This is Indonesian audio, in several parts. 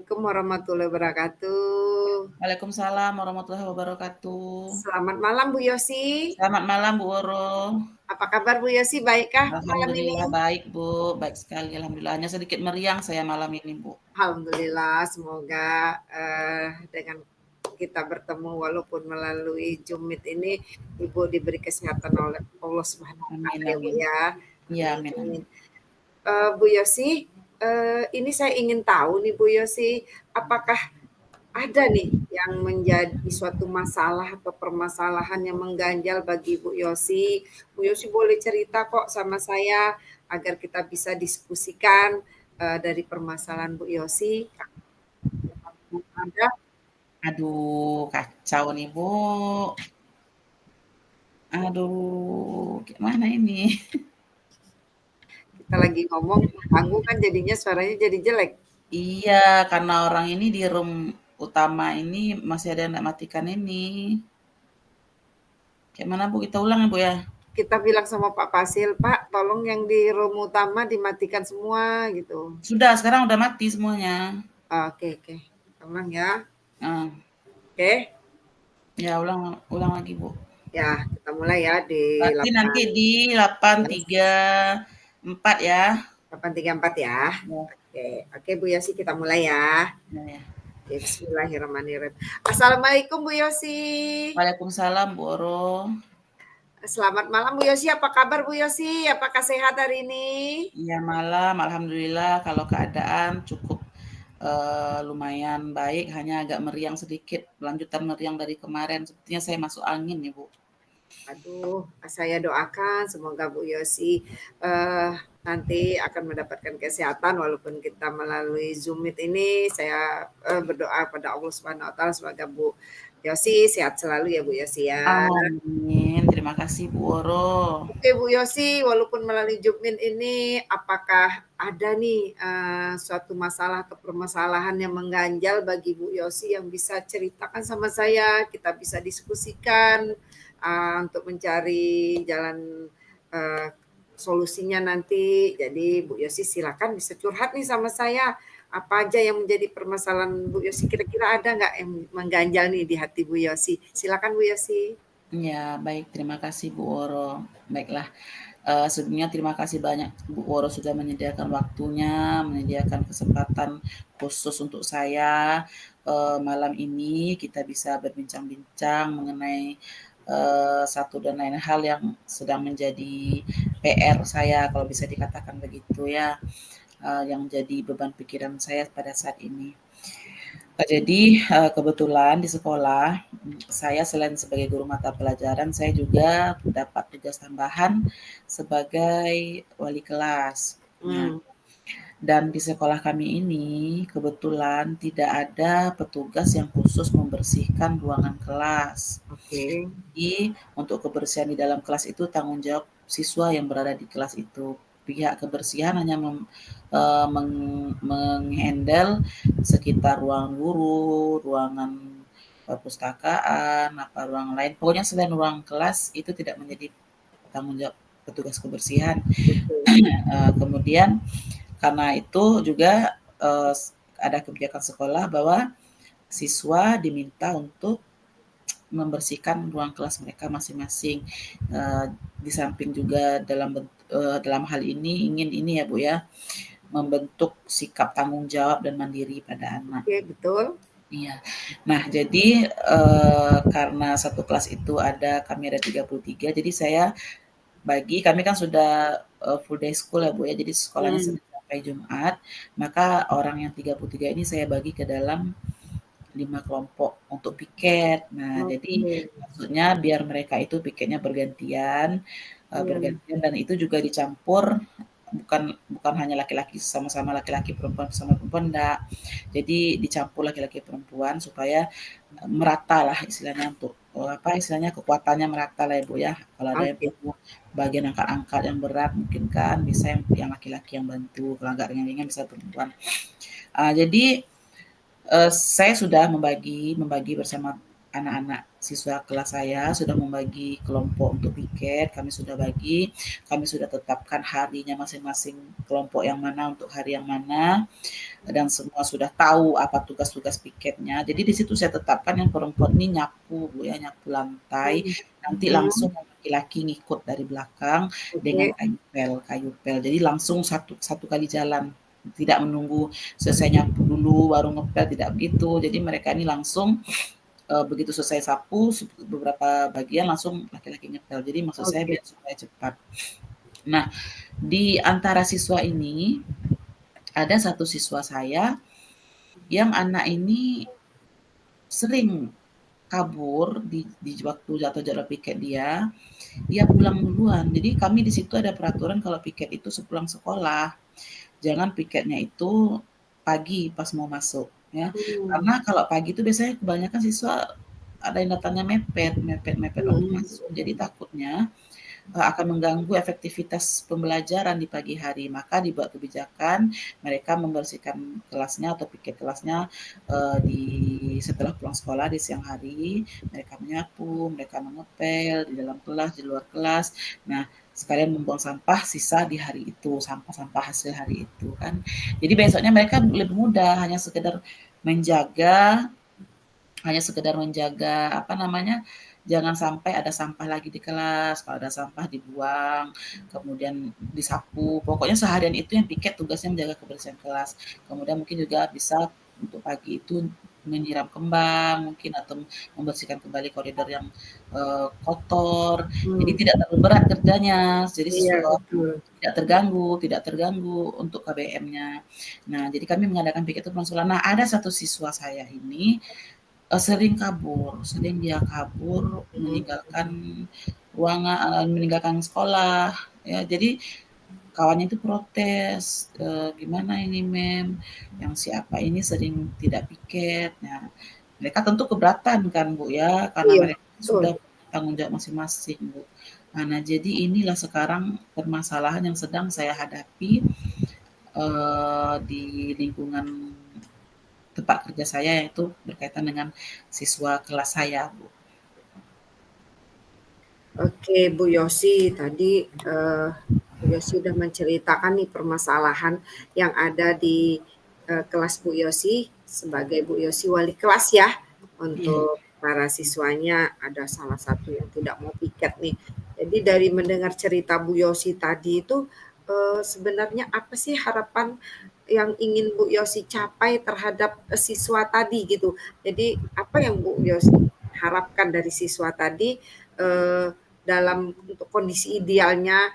Assalamualaikum warahmatullahi wabarakatuh. Waalaikumsalam warahmatullahi wabarakatuh. Selamat malam Bu Yosi. Selamat malam Bu Woro. Apa kabar Bu Yosi? Baikkah malam ini? Alhamdulillah baik Bu, baik sekali alhamdulillah. Hanya sedikit meriang saya malam ini Bu. Alhamdulillah, semoga dengan kita bertemu walaupun melalui Zoom Meet ini, Ibu diberi kesehatan oleh Allah Subhanahu wa Amin taala ya Bu amin. ya. Iya amin Amin. amin. Bu Yosi, ini saya ingin tahu nih Bu Yosi, apakah ada nih yang menjadi suatu masalah atau permasalahan yang mengganjal bagi Bu Yosi. Bu Yosi boleh cerita kok sama saya agar kita bisa diskusikan dari permasalahan Bu Yosi. Ada Aduh kacau nih Bu. Aduh gimana ini? kita lagi ngomong ganggu kan jadinya suaranya jadi jelek. Iya karena orang ini di room utama ini masih ada yang nggak matikan ini. Gimana Bu kita ulang ya Bu ya? Kita bilang sama Pak Pasil, Pak, tolong yang di room utama dimatikan semua gitu. Sudah sekarang udah mati semuanya. Oke, oke. Tenang ya. Nah, Oke. ya ulang lagi Bu. Ya, kita mulai ya di Berarti nanti di 834 ya. 834 ya. Ya, Oke, oke Bu Yosi kita mulai ya. ya, ya. Oke, bismillahirrahmanirrahim. Assalamualaikum Bu Yosi. Waalaikumsalam Bu Oro. Selamat malam Bu Yosi. Apa kabar Bu Yosi? Apakah sehat hari ini? Iya malam, alhamdulillah kalau keadaan cukup lumayan baik, hanya agak meriang sedikit, lanjutan meriang dari kemarin. Sepertinya saya masuk angin nih Bu. Aduh, saya doakan semoga Bu Yosi nanti akan mendapatkan kesehatan walaupun kita melalui Zoom Meet ini. Saya berdoa pada Allah Subhanahu wa taala semoga Bu Yosi sehat selalu ya Bu Yosi ya. Amin, terima kasih Bu Oro. Oke Bu Yosi, walaupun melalui Jukmin ini, apakah ada nih suatu masalah atau permasalahan yang mengganjal bagi Bu Yosi yang bisa ceritakan sama saya, kita bisa diskusikan untuk mencari jalan uh, solusinya nanti. Jadi Bu Yosi silakan bisa curhat nih sama saya. Apa aja yang menjadi permasalahan Bu Yosi? Kira-kira ada nggak yang mengganjal nih di hati Bu Yosi? Silakan Bu Yosi. Ya, baik, terima kasih Bu Oro. Baiklah, sebelumnya terima kasih banyak Bu Oro sudah menyediakan waktunya, menyediakan kesempatan khusus untuk saya. Malam ini kita bisa berbincang-bincang mengenai satu dan lain hal yang sedang menjadi PR saya, kalau bisa dikatakan begitu ya, yang menjadi beban pikiran saya pada saat ini. Jadi kebetulan di sekolah saya selain sebagai guru mata pelajaran, saya juga dapat tugas tambahan sebagai wali kelas. Nah, dan di sekolah kami ini kebetulan tidak ada petugas yang khusus membersihkan ruangan kelas. Oke. Jadi untuk kebersihan di dalam kelas itu tanggung jawab siswa yang berada di kelas itu. Pihak kebersihan hanya menghandle sekitar ruang guru, ruangan perpustakaan, apa ruang lain. Pokoknya selain ruang kelas itu tidak menjadi tanggung jawab petugas kebersihan. Kemudian karena itu juga ada kebijakan sekolah bahwa siswa diminta untuk membersihkan ruang kelas mereka masing-masing. Di samping juga dalam hal ini ingin ini ya Bu ya, membentuk sikap tanggung jawab dan mandiri pada anak. Oke, betul. Iya. Nah, jadi karena satu kelas itu kami ada 33, jadi saya kami kan sudah full day school ya Bu ya, jadi sekolahnya Senin sampai Jumat, maka orang yang 33 ini saya bagi ke dalam 5 kelompok untuk piket. Nah, jadi maksudnya biar mereka itu piketnya bergantian, dan itu juga dicampur bukan hanya laki-laki sama-sama laki-laki, perempuan sama perempuan, enggak. Jadi dicampur laki-laki perempuan supaya merata lah istilahnya untuk istilahnya kekuatannya merata lah ya Bu ya. Kalau ada yang perlu bagian angkat-angkat yang berat mungkin kan bisa yang laki-laki yang bantu, kalau agak ringan-ringan bisa perempuan. Jadi saya sudah membagi bersama anak-anak siswa kelas saya sudah membagi kelompok untuk piket, kami sudah bagi, kami sudah tetapkan harinya masing-masing kelompok yang mana untuk hari yang mana, dan semua sudah tahu apa tugas-tugas piketnya. Jadi di situ saya tetapkan yang perempuan ini nyapu, Bu, ya, nyapu lantai, nanti langsung yang laki-laki ngikut dari belakang dengan Oke. kayu pel. Jadi langsung satu satu kali jalan, tidak menunggu selesai nyapu dulu baru ngepel, tidak begitu. Jadi mereka ini langsung begitu selesai sapu beberapa bagian langsung laki-laki ngepel. Jadi maksud saya Oke. biar supaya cepat. Nah, di antara siswa ini ada satu siswa saya yang anak ini sering kabur di waktu atau jadwal piket dia, dia pulang duluan. Jadi kami di situ ada peraturan kalau piket itu sepulang sekolah. Jangan piketnya itu pagi pas mau masuk ya. Hmm. Karena kalau pagi itu biasanya kebanyakan siswa ada yang datangnya mepet waktu Hmm. masuk. Jadi takutnya akan mengganggu efektivitas pembelajaran di pagi hari. Maka dibuat kebijakan mereka membersihkan kelasnya atau piket kelasnya di setelah pulang sekolah di siang hari. Mereka menyapu, mereka mengepel di dalam kelas, di luar kelas. Nah, sekalian membuang sampah sisa di hari itu, sampah-sampah hasil hari itu kan. Jadi besoknya mereka lebih mudah, menjaga hanya sekedar menjaga apa namanya, jangan sampai ada sampah lagi di kelas, kalau ada sampah dibuang, kemudian disapu, pokoknya seharian itu yang piket tugasnya menjaga kebersihan kelas. Kemudian mungkin juga bisa untuk pagi itu menyiram kembang mungkin atau membersihkan kembali koridor yang kotor. Jadi Hmm. tidak terlalu berat kerjanya, jadi Iya, betul. tidak terganggu untuk KBM-nya. Nah, jadi kami mengadakan piket itu pengusulan. Nah, ada satu siswa saya ini sering dia kabur Hmm. meninggalkan sekolah ya. Jadi kawannya itu protes, "Gimana ini Mem, yang siapa ini sering tidak piket." Nah, mereka tentu keberatan kan Bu ya, karena Iya, mereka betul. sudah tanggung jawab masing-masing Bu. Nah, jadi inilah sekarang permasalahan yang sedang saya hadapi, di lingkungan tempat kerja saya, yaitu berkaitan dengan siswa kelas saya, Bu. Oke, Bu Yosi, tadi Bu Yosi sudah menceritakan nih permasalahan yang ada di kelas Bu Yosi sebagai Bu Yosi wali kelas ya, Iya, untuk para siswanya ada salah satu yang tidak mau piket nih. Jadi dari mendengar cerita Bu Yosi tadi itu sebenarnya apa sih harapan yang ingin Bu Yosi capai terhadap siswa tadi gitu. Jadi apa yang Bu Yosi harapkan dari siswa tadi eh, dalam untuk kondisi idealnya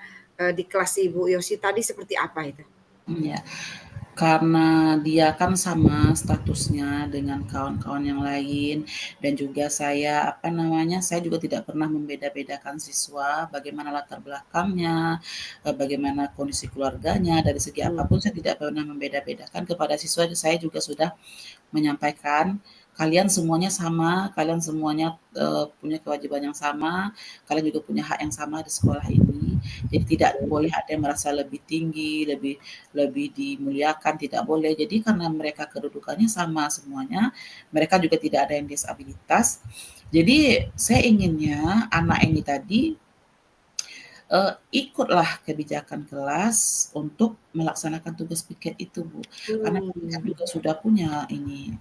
di kelas Ibu Yosi tadi seperti apa itu? iya. Karena dia kan sama statusnya dengan kawan-kawan yang lain dan juga saya, apa namanya, saya juga tidak pernah membeda-bedakan siswa, bagaimana latar belakangnya, bagaimana kondisi keluarganya, dari segi Hmm. apapun saya tidak pernah membeda-bedakan kepada siswa. Saya juga sudah menyampaikan, kalian semuanya sama, kalian semuanya punya kewajiban yang sama, kalian juga punya hak yang sama di sekolah ini. Jadi tidak boleh ada yang merasa lebih tinggi, lebih lebih dimuliakan, tidak boleh. Jadi karena mereka kedudukannya sama semuanya, mereka juga tidak ada yang disabilitas. Jadi saya inginnya anak ini tadi ikutlah kebijakan kelas untuk melaksanakan tugas piket itu, Bu. Karena kami kan Hmm. juga sudah punya ini,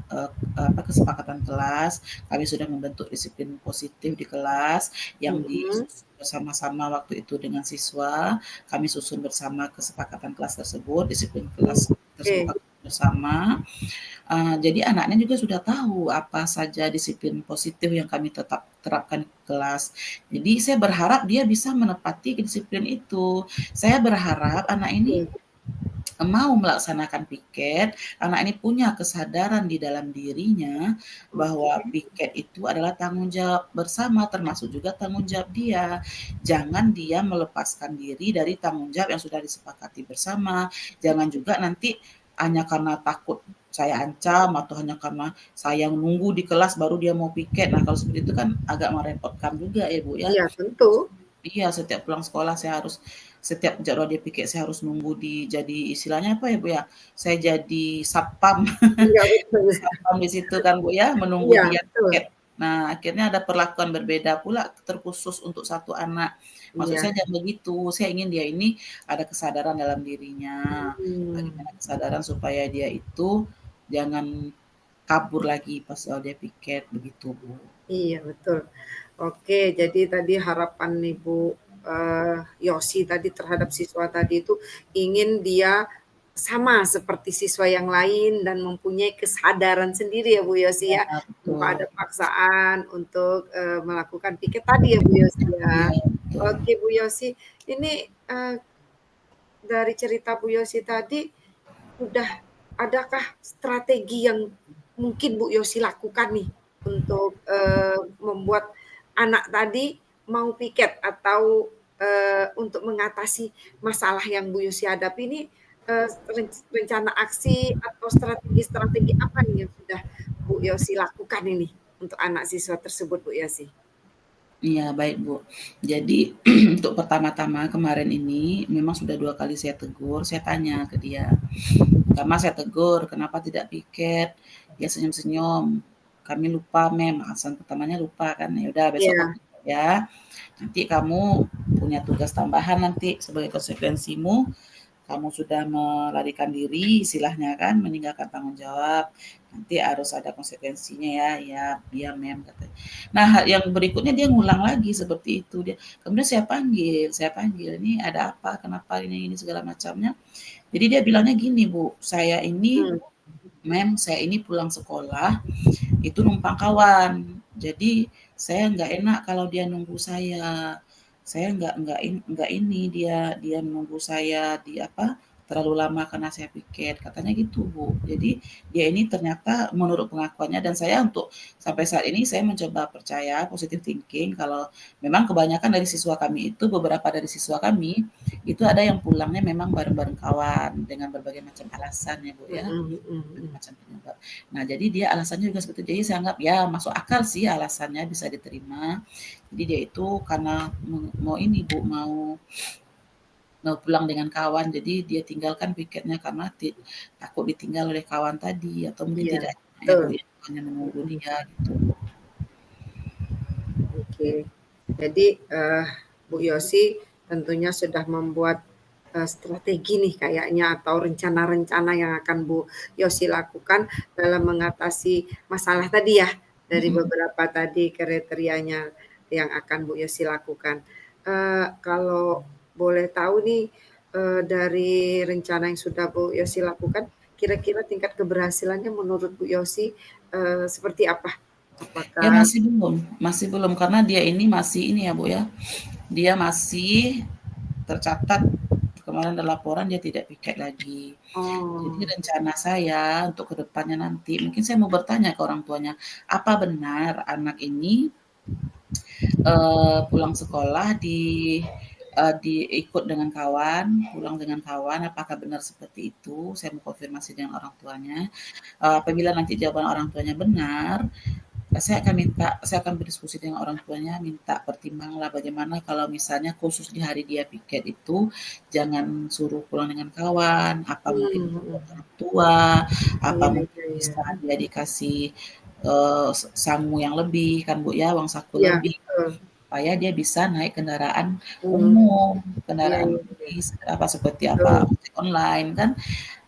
kesepakatan kelas, kami sudah membentuk disiplin positif di kelas yang Hmm. disusun bersama-sama waktu itu dengan siswa, kami susun bersama kesepakatan kelas tersebut, disiplin kelas tersebut Oke. kami bersama. Jadi anaknya juga sudah tahu apa saja disiplin positif yang kami tetap terapkan di kelas. Jadi saya berharap dia bisa menepati disiplin itu. Saya berharap anak ini Oke. mau melaksanakan piket, anak ini punya kesadaran di dalam dirinya bahwa Oke. piket itu adalah tanggung jawab bersama, termasuk juga tanggung jawab dia. Jangan dia melepaskan diri dari tanggung jawab yang sudah disepakati bersama. Jangan juga nanti hanya karena takut saya ancam atau hanya karena saya nunggu di kelas baru dia mau piket. Nah, kalau seperti itu kan agak merepotkan juga ya, Bu, ya. Iya, tentu. Iya, setiap pulang sekolah setiap jadwal dia pikir saya harus nunggu jadi istilahnya apa ya, Bu, ya, saya jadi satpam, Iya, betul. satpam di situ kan, Bu, ya, menunggu Iya, dia betul. piket. Nah, akhirnya ada perlakuan berbeda pula terkhusus untuk satu anak. Maksud Iya. saya jangan begitu, saya ingin dia ini ada kesadaran dalam dirinya. Hmm. Bagaimana kesadaran supaya dia itu jangan kabur lagi pas dia piket, begitu, Bu. Iya, betul. Oke, jadi tadi harapan Ibu, Yosi tadi terhadap siswa tadi itu ingin dia sama seperti siswa yang lain dan mempunyai kesadaran sendiri ya Bu Yosi Iya, ya, tanpa betul. ada paksaan untuk, melakukan piket tadi ya Bu Yosi ya. Iya, betul. Oke Bu Yosi, ini, dari cerita Bu Yosi tadi, udah adakah strategi yang mungkin Bu Yosi lakukan nih untuk, membuat anak tadi mau piket atau, untuk mengatasi masalah yang Bu Yosi hadapi ini, rencana aksi atau strategi-strategi apa nih yang sudah Bu Yosi lakukan ini untuk anak siswa tersebut Bu Yosi? Iya, baik, Bu. Jadi untuk pertama-tama kemarin ini memang sudah 2 kali saya tegur, saya tanya ke dia. Pertama saya tegur, "Kenapa tidak piket?" Dia senyum-senyum, "Kami lupa, Mem." Alasan pertamanya lupa kan, "Ya udah besok Iya, kamu ingat ya, nanti kamu punya tugas tambahan nanti sebagai konsekuensimu kamu sudah melarikan diri istilahnya kan, meninggalkan tanggung jawab, nanti harus ada konsekuensinya ya, ya, iya mem katanya. Nah yang berikutnya dia ngulang lagi seperti itu, dia kemudian saya panggil, "Ini ada apa? Kenapa ini segala macamnya." Jadi dia bilangnya gini Bu, mmm, saya ini pulang sekolah itu numpang kawan. Jadi saya nggak enak kalau dia nunggu saya. Saya nggak ini dia dia nunggu saya di apa terlalu lama karena saya piket katanya gitu Bu. Jadi dia ini ternyata menurut pengakuannya dan saya untuk sampai saat ini saya mencoba percaya positive thinking kalau memang kebanyakan dari siswa kami itu beberapa dari siswa kami itu ada yang pulangnya memang bareng-bareng kawan dengan berbagai macam alasan ya Bu ya mhm mhm berbagai mhm. macam penyebab. Nah, jadi dia alasannya juga seperti itu. Jadi saya anggap ya masuk akal sih alasannya bisa diterima. Jadi dia itu karena mau ini Bu, mau pulang dengan kawan, jadi dia tinggalkan piketnya karena takut ditinggal oleh kawan tadi atau mungkin Iya, tidak ya Bu betul, ya, hanya menunggu mhm. dia gitu. Oke. Jadi, Bu Yosi tentunya sudah membuat, strategi nih kayaknya atau rencana-rencana yang akan Bu Yosi lakukan dalam mengatasi masalah tadi ya, dari Mhm. beberapa tadi kriterianya yang akan Bu Yosi lakukan. Kalau boleh tahu nih, dari rencana yang sudah Bu Yosi lakukan, kira-kira tingkat keberhasilannya menurut Bu Yosi, seperti apa? Ya Apakah masih belum karena dia ini masih ini ya Bu ya, dia masih tercatat kemarin ada laporan dia tidak piket lagi. Jadi oh. rencana saya untuk kedepannya nanti, mungkin saya mau bertanya ke orang tuanya, apa benar anak ini pulang sekolah diikut dengan kawan, pulang dengan kawan, apakah benar seperti itu? Saya mau konfirmasi dengan orang tuanya. Apabila nanti jawaban orang tuanya benar, saya akan berdiskusi dengan orang tuanya, minta pertimbanganlah bagaimana kalau misalnya khusus di hari dia piket itu, jangan suruh pulang dengan kawan, apa mungkin Mmm, ikut mhm. orang tua, apa Iya mungkin iya iya. bisa dia dikasih, sangu yang lebih kan Bu ya, uang saku Iya, lebih, betul. supaya dia bisa naik kendaraan Mmm, umum, iya kendaraan iya iya, bis, apa seperti apa, betul. ojek online kan.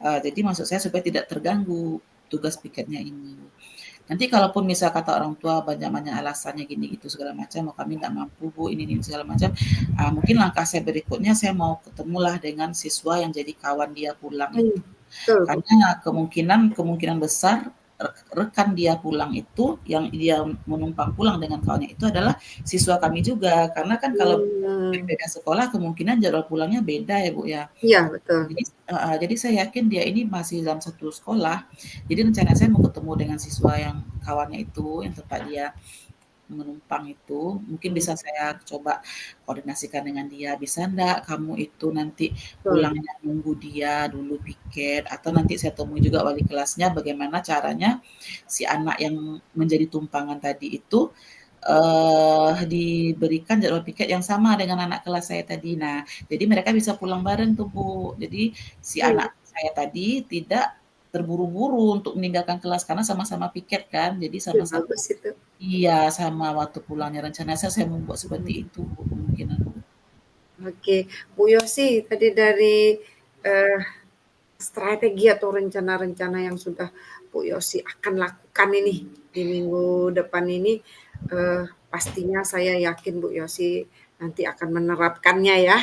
Jadi maksud saya supaya tidak terganggu tugas piketnya ini. Nanti kalaupun misal kata orang tua banyak-banyak alasannya gini gitu segala macam, "Oh kami nggak mampu Bu, ini segala macam." Mungkin langkah saya berikutnya saya mau ketemulah dengan siswa yang jadi kawan dia pulang itu. Betul, Bu. Karena kemungkinan kemungkinan besar rekan dia pulang itu, yang dia menumpang pulang dengan kawannya itu adalah siswa kami juga. Karena kan kalau Mmm, berbeda sekolah kemungkinan jadwal pulangnya beda ya, Bu, ya. iya betul. Jadi saya yakin dia ini masih dalam satu sekolah. Jadi rencana saya mau ketemu dengan siswa yang kawannya itu, yang tempat dia menumpang itu, mungkin Mmm, bisa saya coba koordinasikan dengan dia, "Bisa ndak kamu itu nanti betul. pulangnya nunggu dia dulu piket?" Atau nanti saya temui juga wali kelasnya bagaimana caranya si anak yang menjadi tumpangan tadi itu, diberikan jadwal piket yang sama dengan anak kelas saya tadi. Nah, jadi mereka bisa pulang bareng tuh, Bu. Jadi si Mmm, anak saya tadi tidak terburu-buru untuk meninggalkan kelas karena sama-sama piket kan, jadi Ih, sama-sama bagus itu. iya, sama waktu pulangnya rencana saya membuat seperti Mhm. itu Bu, kemungkinan Bu. Oke, Bu Yosi tadi dari, eee, strategi atau rencana-rencana yang sudah Bu Yosi akan lakukan ini di minggu depan ini, pastinya saya yakin Bu Yosi nanti akan menerapkannya ya,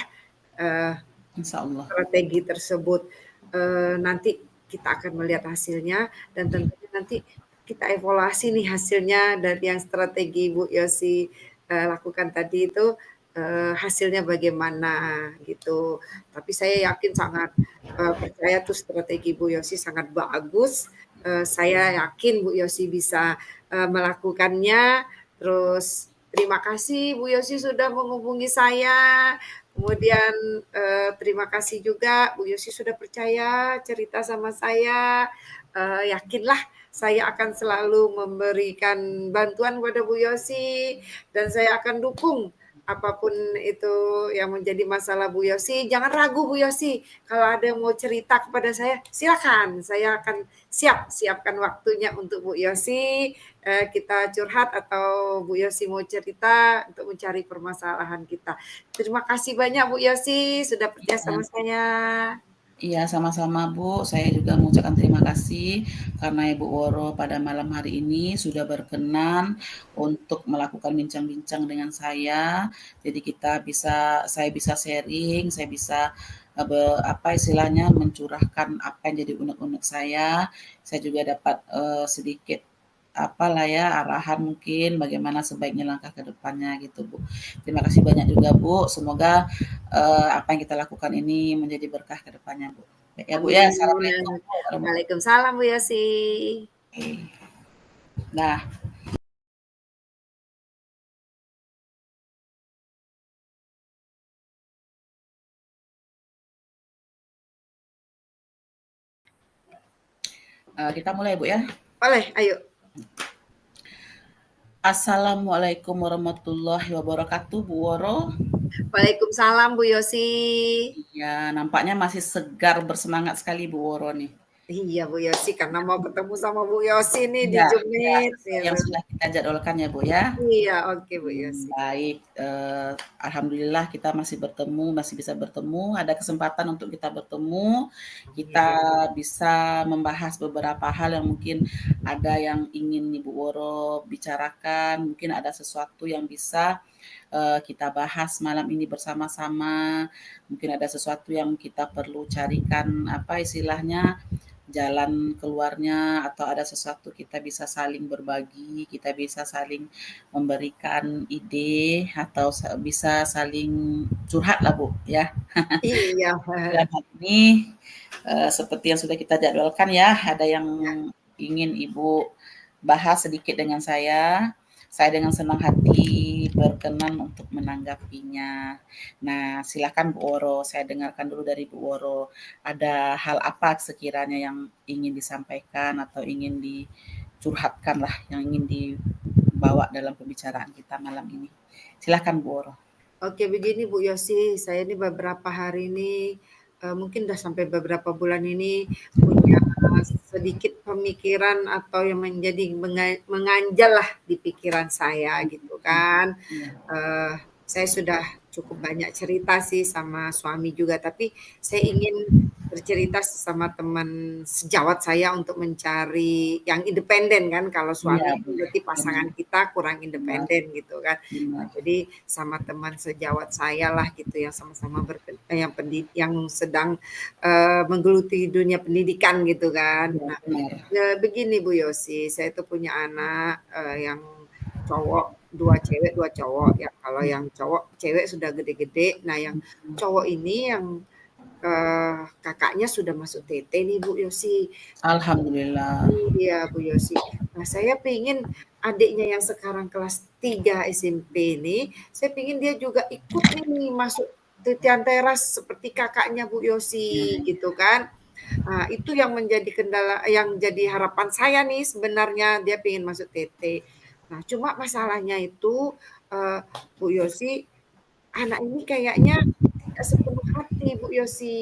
eee, Insyaallah. strategi tersebut. Nanti kita akan melihat hasilnya dan tentunya nanti kita evaluasi nih hasilnya dari yang strategi Bu Yosi, lakukan tadi itu, hasilnya bagaimana gitu. Tapi saya yakin sangat, percaya tuh strategi Bu Yosi sangat bagus, saya yakin Bu Yosi bisa, melakukannya. Terus terima kasih Bu Yosi sudah menghubungi saya, kemudian, terima kasih juga Bu Yosi sudah percaya cerita sama saya, yakinlah saya akan selalu memberikan bantuan kepada Bu Yosi dan saya akan dukung apapun itu yang menjadi masalah Bu Yosi. Jangan ragu Bu Yosi, kalau ada yang mau cerita kepada saya, silakan. Saya akan siapkan waktunya untuk Bu Yosi, kita curhat atau Bu Yosi mau cerita untuk mencari permasalahan kita. Terima kasih banyak Bu Yosi sudah percaya Iya. sama saya. Iya, sama-sama Bu. Saya juga mengucapkan terima kasih karena Ibu Woro pada malam hari ini sudah berkenan untuk melakukan bincang-bincang dengan saya. Jadi saya bisa sharing, saya bisa apa istilahnya mencurahkan apa yang jadi unek-unek saya. Saya juga dapat sedikit apalah ya arahan mungkin bagaimana sebaiknya langkah ke depannya gitu Bu. Terima kasih banyak juga Bu. Semoga apa yang kita lakukan ini menjadi berkah ke depannya, Bu. Ya, Bu, ya. Assalamualaikum, Amin. Bu, warahmatullahi Waalaikumsalam Bu Yosi. wabarakatuh. Nah, kita mulai, Bu, ya. Boleh, ayo. Assalamualaikum warahmatullahi wabarakatuh, Bu Woro. Waalaikumsalam Bu Yosi. Ya, nampaknya masih segar bersemangat sekali Bu Woro nih. Iya Bu Yosi, karena mau ketemu sama Bu Yosi nih di Iya, Zoom iya, Meet sesuai yang gitu. sudah kita jadwalkan ya, Bu, ya. Iya, oke Bu Yosi. Baik, alhamdulillah kita masih bertemu, masih bisa bertemu, ada kesempatan untuk kita bertemu, kita Iya. bisa membahas beberapa hal yang mungkin ada yang ingin Ibu Woro bicarakan, mungkin ada sesuatu yang bisa kita bahas malam ini bersama-sama, mungkin ada sesuatu yang kita perlu carikan apa istilahnya jalan keluarnya atau ada sesuatu kita bisa saling berbagi, kita bisa saling memberikan ide atau bisa saling curhat lah Bu ya. Iya. Dan hal ini seperti yang sudah kita jadwalkan ya, ada yang Ya. ingin Ibu bahas sedikit dengan saya. Saya dengan senang hati berkenan untuk menanggapinya. Nah, silakan Bu Woro, saya dengarkan dulu dari Bu Woro. Ada hal apa sekiranya yang ingin disampaikan atau ingin dicurhatkan lah, yang ingin dibawa dalam pembicaraan kita malam ini. Silakan Bu Woro. Oke begini Bu Yosi, saya ini beberapa hari ini, mungkin udah sampai beberapa bulan ini punya sedikit pemikiran atau yang menjadi menganjal lah di pikiran saya gitu kan. Iya, Eee, saya sudah cukup banyak cerita sih sama suami juga, tapi saya ingin bercerita sama teman sejawat saya untuk mencari yang independen kan, kalau iya suami itu Bu, berarti benar, pasangan kita kurang benar, independen gitu kan. Nah, benar. jadi sama teman sejawat saya lah gitu yang sama-sama yang sedang, menggeluti dunia pendidikan gitu kan. Iya, Nah, benar. begini Bu Yosi, saya itu punya anak, yang cowok, 2 cewek, 2 cowok ya. Kalau yang cewek sudah gede-gede, nah yang cowok ini yang, kakaknya sudah masuk TT nih Bu Yosi. Alhamdulillah. Iya, Bu Yosi. Nah, saya pengen adiknya yang sekarang kelas 3 SMP ini, saya pengen dia juga ikut nih masuk titian teras seperti kakaknya Bu Iya, Yosi, gitu kan. Nah, itu yang menjadi kendala yang jadi harapan saya nih sebenarnya, dia pengen masuk TT. Nah, cuma masalahnya itu, Bu Yosi, anak ini kayaknya tidak sepenuh hati Bu Yosi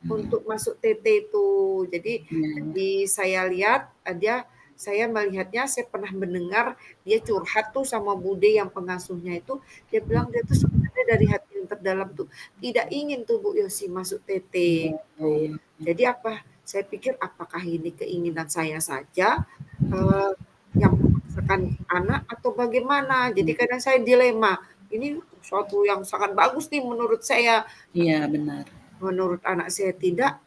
untuk masuk TT itu. Jadi Iya iya. saya lihat saya melihatnya, saya pernah mendengar dia curhat tuh sama bude yang pengasuhnya itu, dia bilang dia tuh sebenarnya dari hati yang terdalam tuh tidak ingin tuh Bu Yosi masuk TT Iya iya gitu. iya iya. Jadi saya pikir apakah ini keinginan saya saja, eee, yang memaksakan anak atau bagaimana? Jadi Mmm. kadang saya dilema, ini suatu yang sangat bagus nih menurut saya, tapi Iya, benar. menurut anak saya tidak,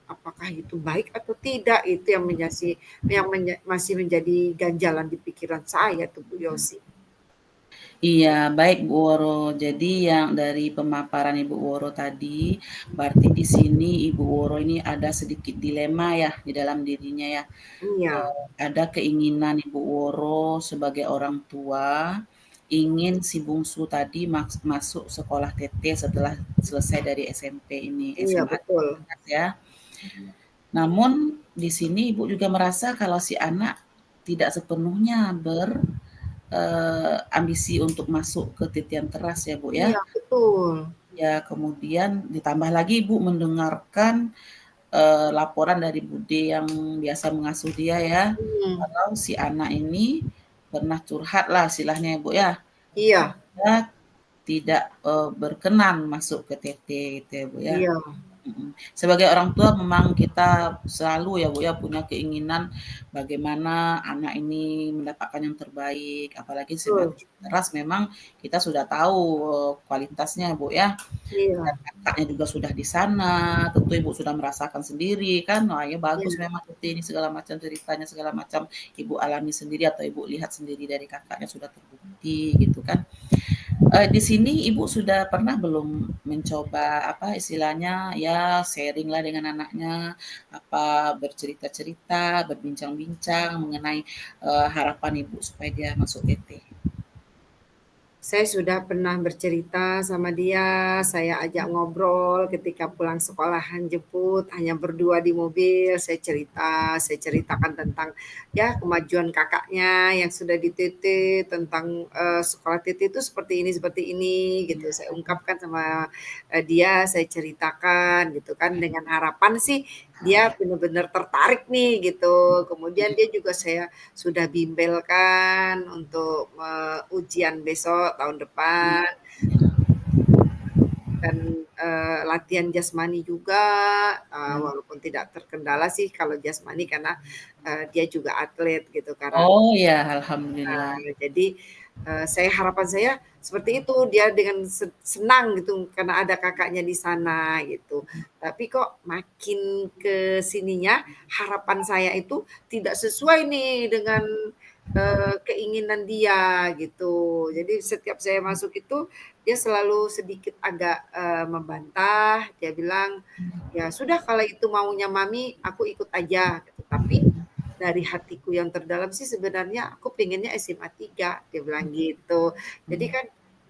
apakah itu baik atau tidak? Itu yang masih menjadi ganjalan di pikiran saya tuh Bu Yosi. Iya, baik Bu Woro. Jadi yang dari pemaparan Ibu Woro tadi, berarti di sini Ibu Woro ini ada sedikit dilema ya di dalam dirinya ya. Iya, Ada keinginan Ibu Woro sebagai orang tua, ingin si bungsu tadi masuk sekolah TT setelah selesai dari SMP ini, iya SMA betul. ya. Namun di sini Ibu juga merasa kalau si anak tidak sepenuhnya ambisi untuk masuk ke titian keras ya, Bu, Iya ya. betul. Ya, kemudian ditambah lagi Ibu mendengarkan, laporan dari bude yang biasa mengasuh dia ya, Mhm, kalau si anak ini pernah curhat lah istilahnya ya, Bu, ya. iya Dia tidak, berkenan masuk ke TT gitu ya, Bu, ya. iya, Sebagai orang tua memang kita selalu ya Bu ya punya keinginan bagaimana anak ini mendapatkan yang terbaik, apalagi SMA betul. keras memang kita sudah tahu, kualitasnya Bu ya, dan Iya Kakaknya juga sudah di sana, tentu Ibu sudah merasakan sendiri kan, wah ya bagus iya memang Tuti ini segala macam ceritanya, segala macam Ibu alami sendiri atau Ibu lihat sendiri dari Kakaknya sudah terbukti gitu kan. Di sini Ibu sudah pernah belum mencoba, apa istilahnya, ya sharing-lah dengan anaknya, apa bercerita-cerita, berbincang-bincang mengenai, harapan Ibu supaya dia masuk TT? Saya sudah pernah bercerita sama dia, saya ajak ngobrol ketika pulang sekolahan jemput, hanya berdua di mobil, saya ceritakan tentang ya kemajuan kakaknya yang sudah di TT, tentang sekolah TT itu seperti ini gitu. Saya ungkapkan sama dia, saya ceritakan gitu kan dengan harapan sih dia benar-benar tertarik nih gitu. Kemudian dia juga saya sudah bimbelkan untuk ujian besok tahun depan dan latihan jasmani juga, walaupun tidak terkendala sih kalau jasmani karena dia juga atlet gitu karena Oh ya, alhamdulillah. jadi harapan saya seperti itu, dia dengan senang gitu karena ada kakaknya di sana gitu. Tapi kok makin ke sininya harapan saya itu tidak sesuai nih dengan keinginan dia gitu. Jadi setiap saya masuk itu dia selalu sedikit agak membantah, dia bilang, "Ya sudah kalau itu maunya mami, aku ikut aja," gitu. Tapi dari hatiku yang terdalam sih sebenarnya aku pengennya SMA 3, dia bilang gitu. Jadi kan,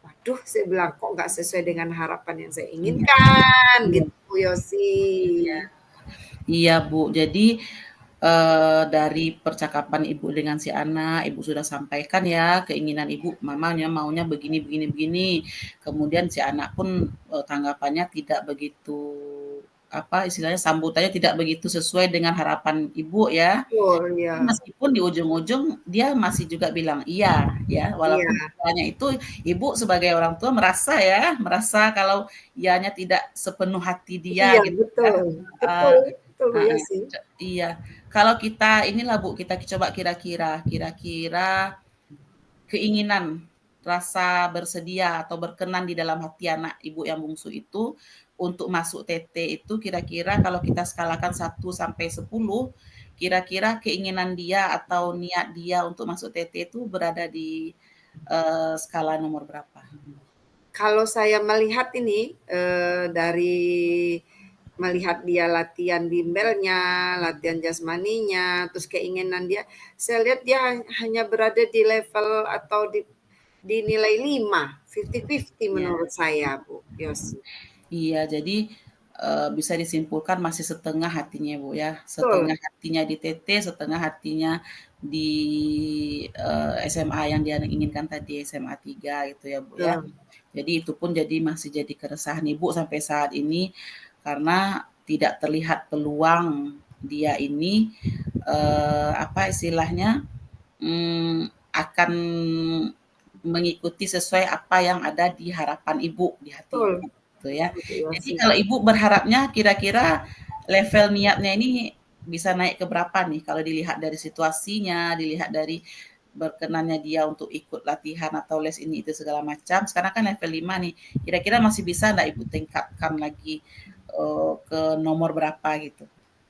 waduh saya bilang, kok nggak sesuai dengan harapan yang saya Iya inginkan iya gitu Bu Yosi. iya. Iya, Bu. Jadi, dari percakapan Ibu dengan si anak, Ibu sudah sampaikan ya keinginan Ibu, mamanya maunya begini begini begini. Kemudian si anak pun, tanggapannya tidak begitu, apa istilahnya, sambutannya tidak begitu sesuai dengan harapan Ibu ya. Betul, Tapi iya. meskipun di ujung-ujung dia masih juga bilang iya ya, Iya walaupun iyanya itu Ibu sebagai orang tua merasa ya, merasa kalau iyanya tidak sepenuh hati dia iya gitu ya. betul, Heeh. betul betul Bu Heeh, Yosi. iya. Kalau kita inilah Bu, kita coba kira-kira keinginan, rasa bersedia atau berkenan di dalam hati anak Ibu yang bungsu itu untuk masuk TT itu kira-kira kalau kita skalakan 1 sampai 10, kira-kira keinginan dia atau niat dia untuk masuk TT itu berada di, skala nomor berapa? Kalau saya melihat ini, dari melihat dia latihan bimbelnya, latihan jasmaninya, terus keinginan dia, saya lihat dia hanya berada di level atau di nilai 5, 50-50 Iya. menurut saya, Bu Yosi. Iya, jadi, bisa disimpulkan masih setengah hatinya, Bu, ya. Betul, Setengah hatinya di TT, setengah hatinya di, SMA yang dia inginkan tadi, SMA 3 gitu ya, Bu, ya. betul. Jadi itu pun masih jadi keresahan Ibu sampai saat ini karena tidak terlihat peluang dia ini, apa istilahnya, akan mengikuti sesuai apa yang ada di harapan Ibu, di hati Betul, Ibu, gitu ya. Bu Jadi Yosi. kalau Ibu berharapnya kira-kira level niatnya ini bisa naik ke berapa nih kalau dilihat dari situasinya, dilihat dari berkenannya dia untuk ikut latihan atau les ini itu segala macam, sekarang kan level 5 nih, kira-kira masih bisa nggak Ibu tingkatkan lagi, ke nomor berapa gitu?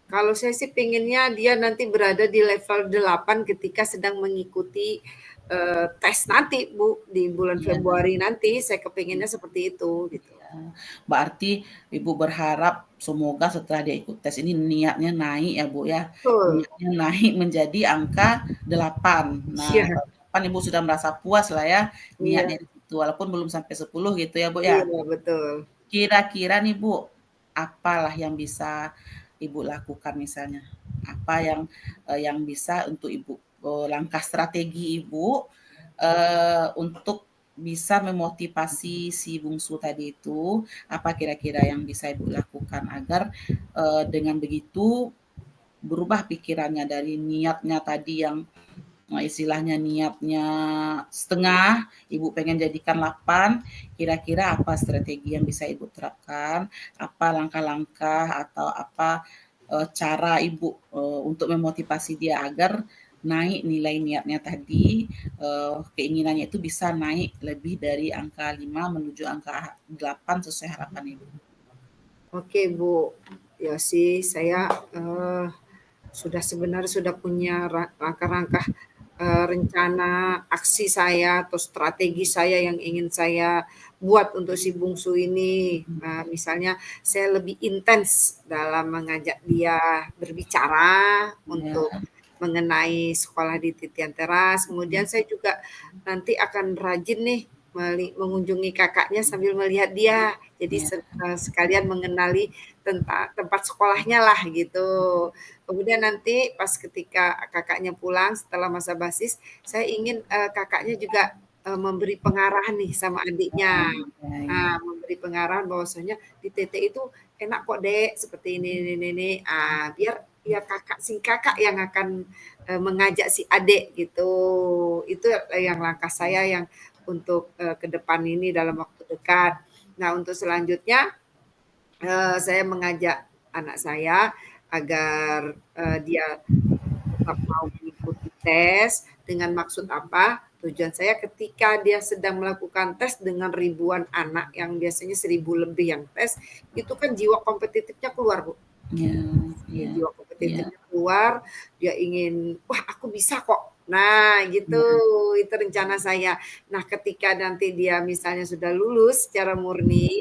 Kalau saya sih pengennya dia nanti berada di level 8 ketika sedang mengikuti, tes nanti, Bu, di bulan Iya. Februari nanti, saya kepengennya seperti itu, gitu. Iya, berarti Ibu berharap semoga setelah dia ikut tes ini niatnya naik ya, Bu, ya. Betul, Niatnya naik menjadi angka 8. Nah, iya, kalau 8 Ibu sudah merasa puas lah ya iya, niatnya di situ, walaupun belum sampai 10 gitu ya, Bu, ya. iya, betul. Kira-kira nih, Bu, apalah yang bisa Ibu lakukan misalnya? Apa yang bisa untuk Ibu, langkah strategi Ibu, untuk bisa memotivasi si bungsu tadi itu, apa kira-kira yang bisa Ibu lakukan agar, dengan begitu berubah pikirannya dari niatnya tadi yang, istilahnya niatnya setengah, Ibu pengen jadikan 8, kira-kira apa strategi yang bisa Ibu terapkan? Apa langkah-langkah atau apa, cara Ibu, untuk memotivasi dia agar naik nilai niatnya tadi, keinginannya itu bisa naik lebih dari angka 5 menuju angka 8 sesuai harapan Ibu? Oke, Bu Yosi, saya, sebenarnya sudah punya langkah-langkah, rencana aksi saya atau strategi saya yang ingin saya buat untuk si bungsu ini. Misalnya saya lebih intens dalam mengajak dia berbicara untuk Ya, mengenai sekolah di Titian Teras, kemudian saya juga nanti akan rajin nih mengunjungi kakaknya sambil melihat dia. Jadi ya, sekalian mengenali tentang tempat sekolahnya lah gitu. Kemudian nanti pas ketika kakaknya pulang setelah masa basis, saya ingin, kakaknya juga, memberi pengarahan nih sama adiknya. ya, ya, Nah, memberi pengarahan bahwasanya di TT itu enak kok, Dek, seperti ini. Biar ya kakak yang akan, mengajak si adik gitu. Itu yang langkah saya yang untuk, ke depan ini dalam waktu dekat. Nah, untuk selanjutnya, saya mengajak anak saya agar, dia tetap mau mengikuti tes dengan maksud apa? Tujuan saya ketika dia sedang melakukan tes dengan ribuan anak yang biasanya 1.000 lebih yang tes, itu kan jiwa kompetitifnya keluar, Bu. ya, Ya, ya, jiwa ya, kompetitifnya keluar, dia ingin, "Wah, aku bisa kok." Nah, gitu, ya. itu rencana saya. Nah, ketika nanti dia misalnya sudah lulus secara murni,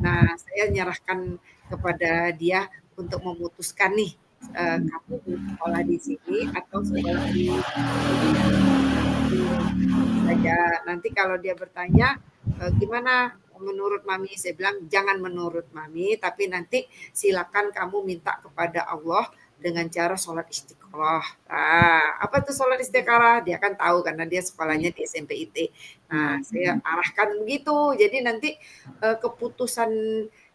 nah saya nyerahkan kepada dia untuk memutuskan nih, kamu mau sekolah di sini atau sekolah di gitu saja. Nanti kalau dia bertanya, "Gimana menurut mami?" Saya bilang, "Jangan menurut mami, tapi nanti silakan kamu minta kepada Allah dengan cara sholat istiqoroh." Apa tuh sholat istiqoroh? Dia kan tahu karena dia sekolahnya di SMP IT. Nah, Iya, saya arahkan begitu. Jadi nanti, keputusan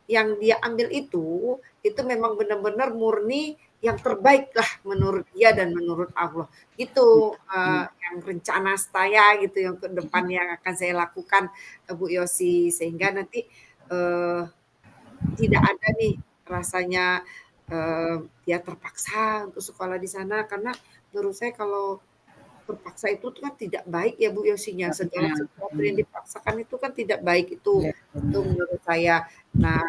yang dia ambil itu memang benar-benar murni yang terbaik lah menurut dia dan menurut Allah. Itu, iya, yang rencana saya gitu yang ke depan yang akan saya lakukan, Bu Yosi. Sehingga nanti, eee, tidak ada nih rasanya, dia terpaksa untuk sekolah di sana karena menurut saya kalau terpaksa itu tuh kan tidak baik ya Bu Yosinya, segala iya, sesuatu yang betul. dipaksakan itu kan tidak baik Iya, itu benar. menurut saya. Nah,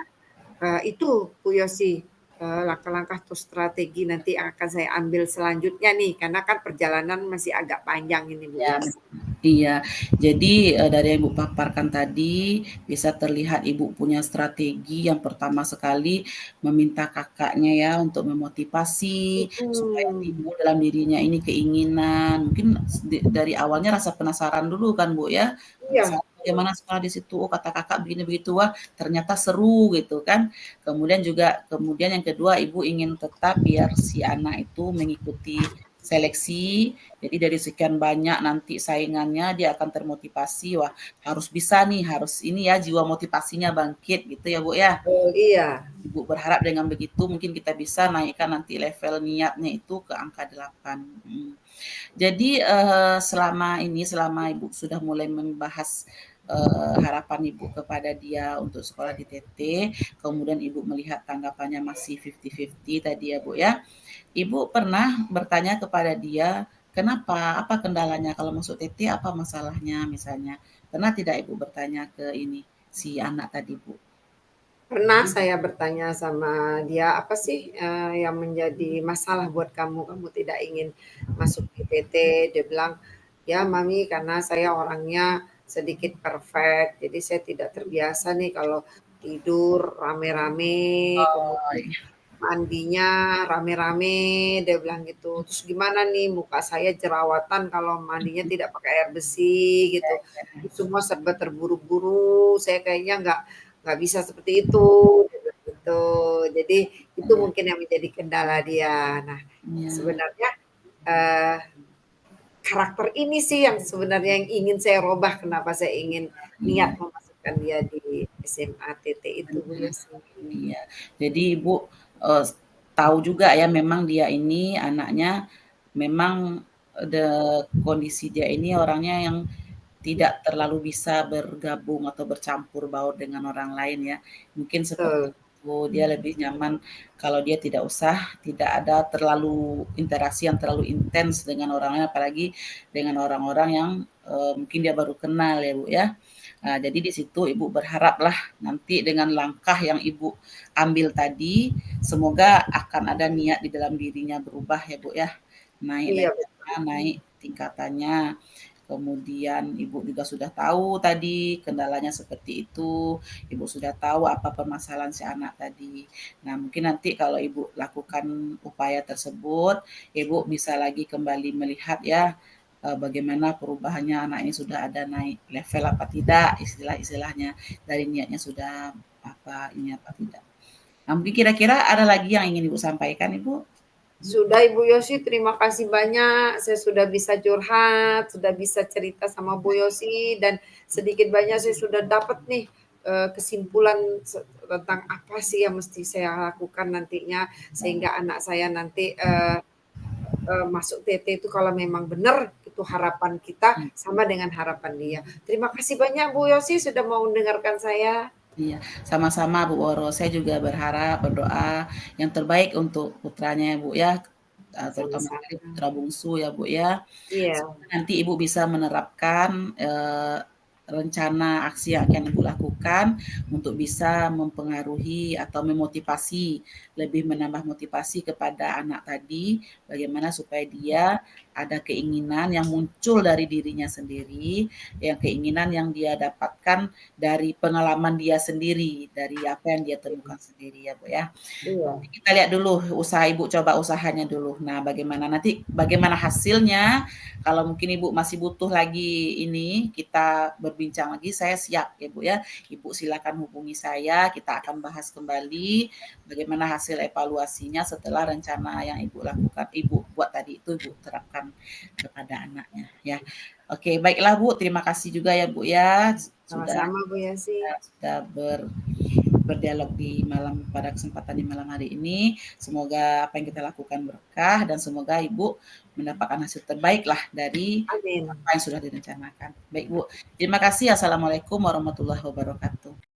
itu Bu Yosi, langkah-langkah atau strategi nanti yang akan saya ambil selanjutnya nih, karena kan perjalanan masih agak panjang ini Bu Iya, Yosi. iya. Jadi, dari yang Ibu paparkan tadi, bisa terlihat Ibu punya strategi yang pertama sekali meminta Kakaknya ya untuk memotivasi supaya Mhm, timbul dalam dirinya ini keinginan, mungkin dari awalnya rasa penasaran dulu kan, Bu, ya, iya, bagaimana sekolah di situ, oh kata Kakak begini begitu, wah ternyata seru gitu kan. Kemudian yang kedua Ibu ingin tetap biar si anak itu mengikuti seleksi, jadi dari sekian banyak nanti saingannya dia akan termotivasi, wah harus bisa nih, harus ini ya jiwa motivasinya bangkit gitu ya Bu ya. Oh, iya. Ibu berharap dengan begitu mungkin kita bisa naikkan nanti level niatnya itu ke angka 8. Jadi selama Ibu sudah mulai membahas harapan Ibu kepada dia untuk sekolah di TT, kemudian Ibu melihat tanggapannya masih 50-50 tadi ya Bu ya. Ibu pernah bertanya kepada dia, kenapa, apa kendalanya kalau masuk TT, apa masalahnya misalnya. Pernah tidak Ibu bertanya ke ini si anak tadi Bu? Pernah saya bertanya sama dia, "Apa sih, yang menjadi masalah buat kamu? Kamu tidak ingin masuk di PT?" Dia bilang, "Ya Mami, karena saya orangnya sedikit perfect, jadi saya tidak terbiasa nih kalau tidur rame-rame, Oh, kemudian iya. mandinya rame-rame," dia bilang gitu. "Terus gimana nih muka saya jerawatan kalau mandinya tidak pakai air bersih," gitu. "Semua serba terburu-buru, saya kayaknya nggak bisa seperti itu," dia bilang gitu. Jadi itu Iya, mungkin yang menjadi kendala dia. Nah, iya, sebenarnya, eee, karakter ini sih yang sebenarnya yang ingin saya robah, kenapa saya ingin niat iya, memasukkan dia di SMA TT itu, Bu benar. Yossi. Iya. Jadi Ibu, tahu juga ya memang dia ini anaknya memang kondisi dia ini orangnya yang tidak terlalu bisa bergabung atau bercampur baur dengan orang lain ya. Mungkin seperti Betul, itu, dia lebih nyaman kalau dia tidak ada terlalu interaksi yang terlalu intens dengan orang lain, apalagi dengan orang-orang yang mungkin dia baru kenal ya Bu ya. Nah, jadi di situ Ibu berharaplah nanti dengan langkah yang Ibu ambil tadi, semoga akan ada niat di dalam dirinya berubah ya Bu ya. Naik iya levelnya, naik tingkatannya. Kemudian Ibu juga sudah tahu tadi kendalanya seperti itu, Ibu sudah tahu apa permasalahan si anak tadi. Nah, mungkin nanti kalau Ibu lakukan upaya tersebut, Ibu bisa lagi kembali melihat ya, bagaimana perubahannya anak ini sudah ada naik level apa tidak, istilahnya dari niatnya sudah apa ini apa tidak. Nah, mungkin kira-kira ada lagi yang ingin Ibu sampaikan, Ibu? Sudah Ibu Yossi, terima kasih banyak. Saya sudah bisa curhat, sudah bisa cerita sama Bu Yossi, dan sedikit banyak saya sudah dapat nih kesimpulan tentang apa sih yang mesti saya lakukan nantinya sehingga anak saya nanti masuk TT itu kalau memang benar itu harapan kita sama dengan harapan dia. Terima kasih banyak Bu Yossi sudah mau mendengarkan saya. Iya, sama-sama Bu Woro. Saya juga berharap, berdoa yang terbaik untuk putranya ya Bu ya, terutama sekali Sama-sama. putra bungsu ya Bu ya. Iya, Semoga nanti Ibu bisa menerapkan rencana aksi yang akan Ibu lakukan untuk bisa mempengaruhi atau memotivasi, lebih menambah motivasi kepada anak tadi, bagaimana supaya dia ada keinginan yang muncul dari dirinya sendiri, yang keinginan yang dia dapatkan dari pengalaman dia sendiri, dari apa yang dia temukan sendiri ya Bu ya. iya. Kita lihat dulu usaha Ibu, coba usahanya dulu. Nah, bagaimana hasilnya, kalau mungkin Ibu masih butuh lagi ini, kita berbincang lagi, saya siap ya Bu ya. Ibu silakan hubungi saya, kita akan bahas kembali bagaimana hasil evaluasinya setelah rencana yang Ibu lakukan, Ibu buat tadi itu Ibu terapkan kepada anaknya ya. Oke, baiklah Bu, terima kasih juga ya Bu ya, sudah Sama-sama Bu Yossi. sudah berdialog di pada kesempatan di malam hari ini. Semoga apa yang kita lakukan berkah dan semoga Ibu mendapatkan hasil terbaik lah dari Amin. apa yang sudah direncanakan. Baik Bu, terima kasih. Assalamualaikum warahmatullahi wabarakatuh.